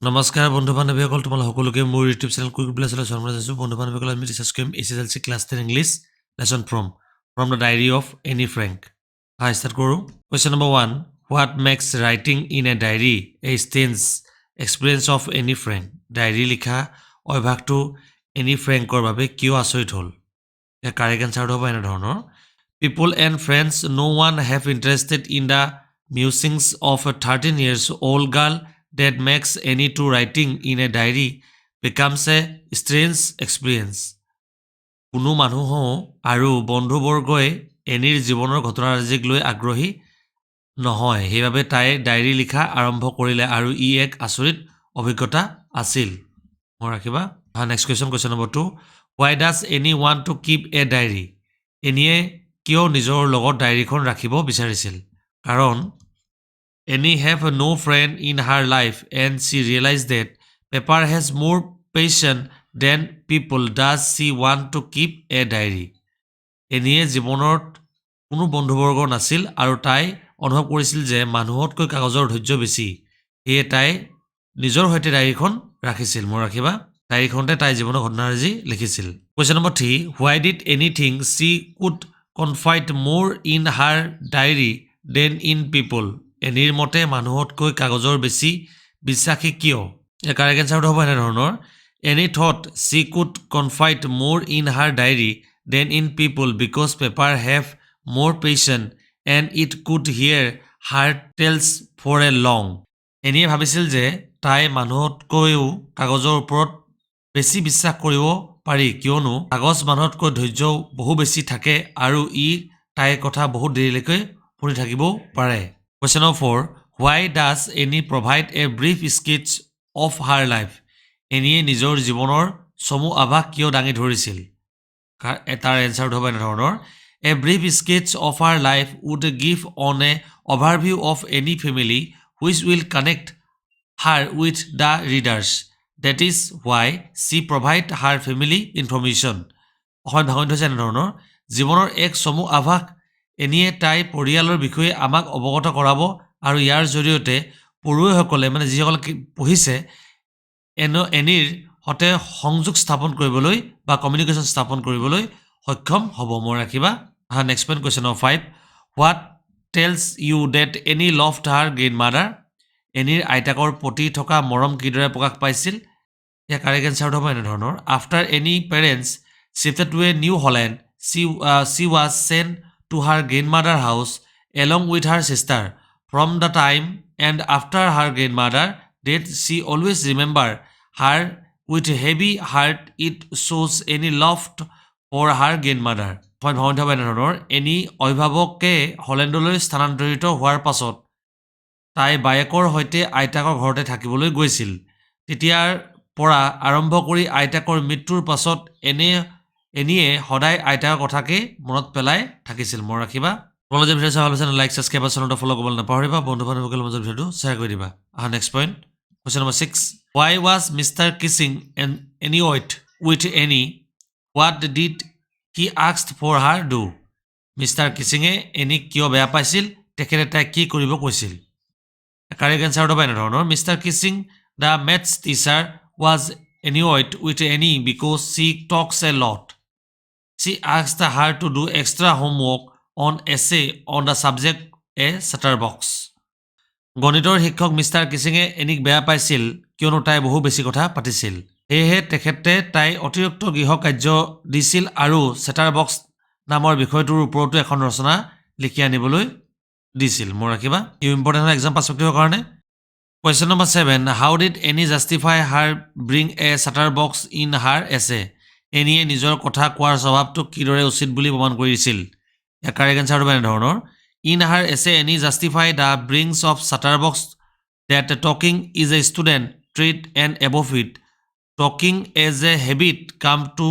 নমস্কাৰ বন্ধু বান্ধৱীসকল তোমালোক সকলোকে মোৰ ইউটিউব চেনেল কুইক ব্লাছলৈ স্বাগতম জনাইছোঁ বন্ধু বান্ধৱীসকল আমি ডিছকাছ কৰিম HSLC class 10 English lesson from the diary of Anne Frank start কৰোঁ question number 1 what makes writing in a diary a strange experience of Anne Frank diary লিখা অভ্যাসটো এনি ফ্ৰেংকৰ বাবে কিয় আচৰিত হ'ল ইয়াৰ কাৰেক্ট এনচাৰটো হ'ব এনেধৰণৰ people and friends no one have interested in the musings of a 13 years old girl that makes any to writing in a diary becomes a strange experience কোনো মানুহ আৰু বন্ধুবৰ্গই এনিৰ জীৱনৰ ঘটনাৰাজিক লৈ আগ্ৰহী নহয় সেইভাবে তাই ডায়েৰী লিখা আৰম্ভ কৰিলে আৰু ই এক আচৰিত অভিজ্ঞতা আছিল মই ৰাখিবা next question number 2 why does any want to keep a diary এনিয়ে কিয় নিজৰ লগত ডায়েৰীখন ৰাখিব বিচাৰিছিল কাৰণ Annie have no friend in her life and she realized that paper has more passion than people does she want to keep a diary. Annie জীৱনত কোনো বন্ধুবৰ্গ নাছিল আৰু তাই অনুভৱ কৰিছিল যে মানুহতকৈ কাগজৰ ধৈৰ্য বেছি এয়ে তাই নিজৰ হৈতে ডায়েৰীখন ৰাখিছিল মই ৰাখিবা ডায়েৰীখনতে তাই জীৱনৰ ঘটনাৰাজি লিখিছিল question number 3 why did anything she could confide more in her diary than in people এনিৰ মতে মানুহতকৈ কাগজৰ বেছি বিশ্বাসী কিয় এই কাৰেক্ট এনচাৰটো হ'ব এনেধৰণৰ any thought she could confide more in her diary than in people because paper have more patience and it could hear her tales for a long এনিয়ে ভাবিছিল যে তাই মানুহতকৈও কাগজৰ ওপৰত বেছি বিশ্বাস কৰিব পাৰি কিয়নো কাগজ মানুহতকৈ ধৈৰ্য বহু বেছি থাকে আৰু ই তাইৰ কথা বহুত দেৰিলৈকে শুনি থাকিব পাৰে Question number 4. Why does Annie provide a brief sketch of her life? Annie নিজৰ জীৱনৰ সমু আভাস কিয় দাঙি ধৰিছিল তাৰ এনসাৰ হ'ব এনেধৰণৰ A brief sketch of her life would give on a overview of any family which will connect her with the readers. That is why she provide her family information. অসমত ভাঙনি হৈছে এনেধৰণৰ জীৱনৰ এক সমু আভাস এনিয়ে তাই পৰিয়ালৰ বিষয়ে আমাক অৱগত কৰাব আৰু ইয়াৰ জৰিয়তে পঢ়ুৱৈসকলে মানে যিসকলে পঢ়িছে এনিৰ হতে সংযোগ স্থাপন কৰিবলৈ বা কমিউনিকেশ্যন স্থাপন কৰিবলৈ সক্ষম হ'ব মই ৰাখিবা next point question number 5 what tells you that Anne loved her grandmother এনিৰ আইতাকৰ প্ৰতি থকা মৰম কিদৰে প্ৰকাশ পাইছিল ইয়াৰ কাৰেক্ট এনচাৰ হ'ব এনেধৰণৰ after any parents shifted to a new Holland she was sent to her grandmother's house along with her sister. From the time and after her grandmother death, she always remembered her with heavy heart. It shows any love for her grandmother. Any অভিভাৱকে হলেণ্ডলৈ স্থানান্তৰিত হোৱাৰ পাছত তাই বায়েকৰ সৈতে আইতাকৰ ঘৰতে থাকিবলৈ গৈছিল তেতিয়াৰ পৰা আৰম্ভ কৰি আইতাকৰ মৃত্যুৰ পাছত এনিয়ে সদায় আইতাকৰ কথাকে মনত পেলাই থাকিছিল মই ৰাখিবা তোমালোকে ভিডিঅ' চাই ভাল পাইছে লাইক সাবস্ক্ৰাইব আৰু চেনেলটো ফলো কৰিবলৈ নাপাহৰিবা বন্ধু বান্ধৱীসকলৰ মাজত ভিডিঅ'টো শ্বেয়াৰ কৰি দিবা next point question number 6 why was Mr. kissing and annoyed with Annie what did he asked for her do Mr. Kissing-এ এনিক কিয় বেয়া পাইছিল তেখেতে তাই কি কৰিব কৈছিল কাৰেক্ট এনচাৰটো হ'ব এনেধৰণৰ Mr. Kissing the maths teacher was annoyed with Annie because she talks a lot She asked her to do extra homework on essay on the subject a chatterbox. গণিতৰ শিক্ষক মিষ্টাৰ কিচিঙে এনিক বেয়া পাইছিল কিয়নো তাই বহু বেছি কথা পাতিছিল সেয়েহে তেখেতে তাই অতিৰিক্ত গৃহ কাৰ্য দিছিল আৰু চেটাৰবক্স নামৰ বিষয়টোৰ ওপৰতো এখন ৰচনা লিখি আনিবলৈ দিছিল মই ৰাখিবা ইউ ইম্পৰ্টেণ্ট হয় এক্সাম পাৰ্সপেক্টিভৰ কাৰণে Question number 7 How did Annie justify her bring a chatterbox in her essay? এনিয়ে নিজৰ কথা কোৱাৰ স্বভাৱটো কিদৰে উচিত বুলি প্ৰমাণ কৰিছিল ইয়াৰ কাৰেক্ট এনচাৰ হ'ব এনেধৰণৰ in her essay Anne justify the brings of chatterbox that talking is a student trait and above it talking as a habit came to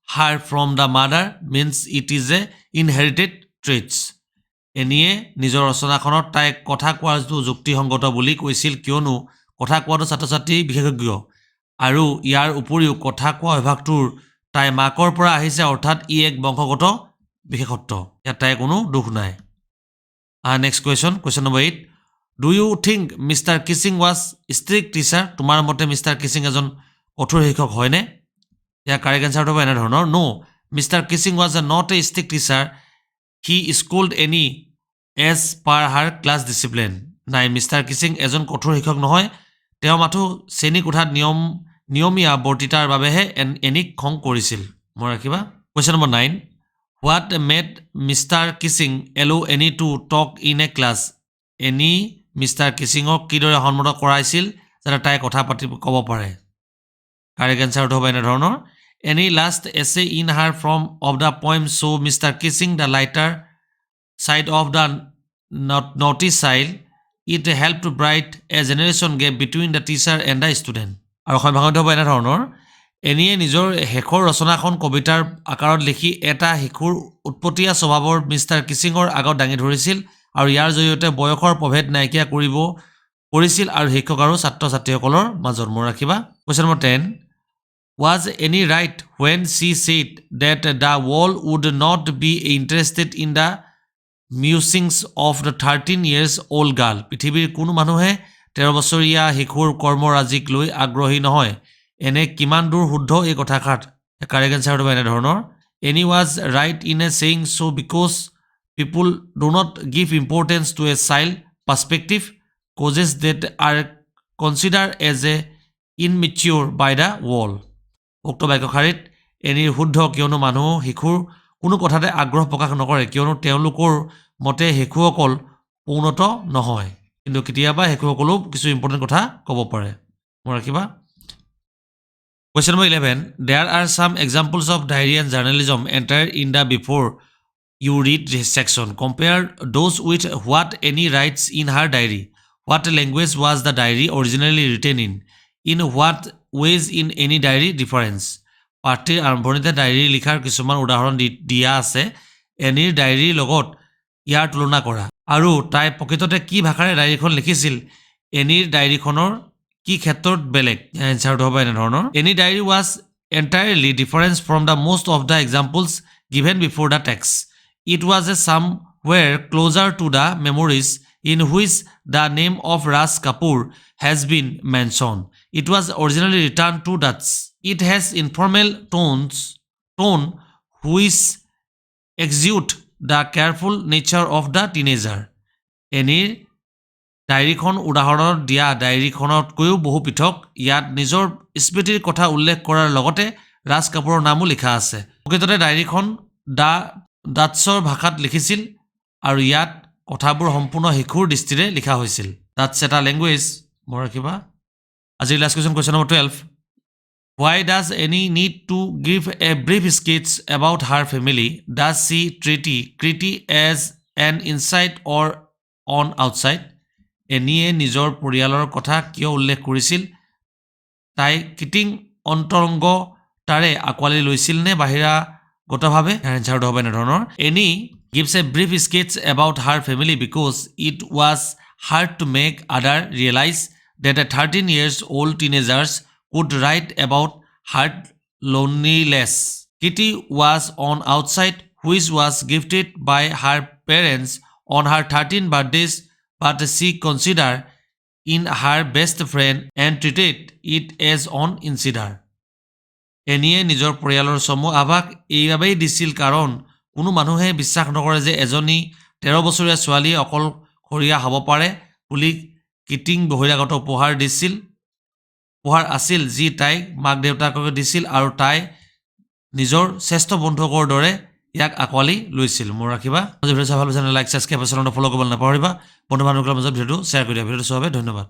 her from the mother means it is a inherited traits এনিয়ে নিজৰ ৰচনাখনত তাইক কথা কোৱাটো যুক্তিসংগত বুলি কৈছিল কিয়নো কথা কোৱাটো ছাত্ৰ ছাত্ৰী বিশেষজ্ঞ আৰু ইয়াৰ উপৰিও কথা কোৱা অভ্যাসটোৰ তাই মাকৰ পৰা আহিছে অৰ্থাৎ ই এক বংশগত বিশেষত্ব ইয়াত তাই কোনো দুখ নাই next question number 8 Do you think Mr. Kissing was strict teacher? তোমাৰ মতে Mr. Kissing এজন কঠোৰ শিক্ষক হয়নে? ইয়াৰ কাৰেক্ট এনচাৰটো হ'ব এনে ধৰণৰ No, Mr. Kissing was not a strict teacher. He scolded any as per her class discipline. নাই Mr. Kissing এজন কঠোৰ শিক্ষক নহয় তেওঁ মাথো শ্ৰেণী কোঠাত নিয়মীয়া বৰ্তিতাৰ বাবেহে এনিক খং কৰিছিল মই ৰাখিবা Question number 9 What made Mr. Kissing allow any to talk in a class? Any Mr. Kissing কিদৰে সন্মত কৰাইছিল যাতে তাই কথা পাতি ক'ব পাৰে কাৰেক্ট এনসাৰটো হ'ব এনে ধৰণৰ Any last essay in her form of the poem so Mr. Kissing the lighter side of the notice side it helped to bright a generation gap between the teacher and the student আৰু ভাগত হ'ব এনে ধৰণৰ এনিয়ে নিজৰ হেখৰ ৰচনাখন কবিতাৰ আকাৰত লিখি এটা শিশুৰ উৎপত্তিয়া স্বভাৱৰ মিষ্টাৰ কিচিঙৰ আগত দাঙি ধৰিছিল আৰু ইয়াৰ জৰিয়তে বয়সৰ প্ৰভেদ নাইকিয়া কৰিছিল আৰু শিক্ষক আৰু ছাত্ৰ-ছাত্ৰীসকলৰ মাজত মোৰ ৰাখিবা Question number 10 Was any right when she said that the world would not be interested in the musings of the 13 years old girl পৃথিৱীৰ কোনো মানুহে 13 বছৰীয়া শিশুৰ কৰ্মৰাজিক লৈ আগ্ৰহী নহয় এনে কিমান দূৰ শুদ্ধ এই কথাষাৰ কাৰেক্ট এনসাৰটো এনে ধৰণৰ Any was right in a saying so because people do not give importance to a child perspective causes that are considered as a immature by the world উক্ত বাক্যশাৰীত এনিৰ শুদ্ধ কিয়নো মানুহ শিশুৰ কোনো কথাতে আগ্ৰহ প্ৰকাশ নকৰে কিয়নো তেওঁলোকৰ মতে শিশুসকল উন্নত নহয় কিন্তু কেতিয়াবা শিশুসকলেও কিছু ইম্পৰ্টেন্ট কথা ক'ব পাৰে মই ৰাখিবা Question number 11 There are some examples of diary and journalism entered in the before you read this section compare those with what any writes in her diary what language was the diary originally written in what ways in any diary difference পাঠ্যৰ আৰম্ভণিতে diary লিখাৰ কিছুমান উদাহৰণ দিয়া আছে এনিৰ ডায়েৰীৰ লগত ইয়াৰ তুলনা কৰা আৰু তাই প্ৰকৃততে কি ভাষাৰে ডায়েৰীখন লিখিছিল এনিৰ ডায়েৰীখনৰ কি ক্ষেত্ৰত বেলেগ এনসাৰটো হ'ব এনে ধৰণৰ Any diary was entirely different from the most of the examples given before the text it was a somewhere closer to the memories in which the name of Raj Kapoor has been mentioned it was originally written to Dutch it has informal tone which exude the careful nature of the teenager এনিৰ ডায়েৰীখন উদাহৰণত দিয়া ডায়েৰীখনতকৈও বহু পৃথক ইয়াত নিজৰ স্মৃতিৰ কথা উল্লেখ কৰাৰ লগতে ৰাজ কাপুৰৰ নামো লিখা আছে প্ৰকৃততে ডায়েৰীখন ডাটছৰ ভাষাত লিখিছিল আৰু ইয়াত কথাবোৰ সম্পূৰ্ণ শিশুৰ দৃষ্টিৰে লিখা হৈছিল ডাটছ এটা লেংগুৱেজ মই ৰাখিবা আজিৰ last question number 12 Why does Annie need to give a brief sketch about her family? Does she treat Kriti as an inside or on outside? Annie নিজৰ পৰিয়ালৰ কথা কিয় উল্লেখ কৰিছিল তাই কিটিং অন্তৰংগ তাৰে আকোৱালি লৈছিল নে বাহিৰাগতভাৱে এনসাৰটো হ'ব এনে ধৰণৰ Annie gives a brief sketch about her family because it was hard to make others realize that a 13 years old teenagers could write about her loneliness. Kitty was on outside which was gifted by her parents on her 13th birthday but she considered in her best friend and treated it as on insider. এনিয়ে নিজৰ পৰিয়ালৰ সমূহ আভাস এইবাবেই দিছিল কাৰণ কোনো মানুহে বিশ্বাস নকৰে যে এজনী 13 বছৰীয়া ছোৱালী অকলশৰীয়া হ'ব পাৰে বুলি কিটিং বহিৰাগত উপহাৰ আছিল যি তাই মাক দেউতাকক দিছিল আৰু তাই নিজৰ শ্ৰেষ্ঠ বন্ধুকৰ দৰে ইয়াক আকোৱালি লৈছিল মোৰ ৰাখিবা যদি ভিডিঅ চাই ভাল পাইছে লাইক সাবস্ক্ৰাইব আৰু ফলো কৰিবলৈ নাপাহৰিবা বন্ধু বান্ধৱীৰ মাজত ভিডিঅটো শ্বেয়াৰ কৰি দিয়া ভিডিঅটো চাবলৈ ধন্যবাদ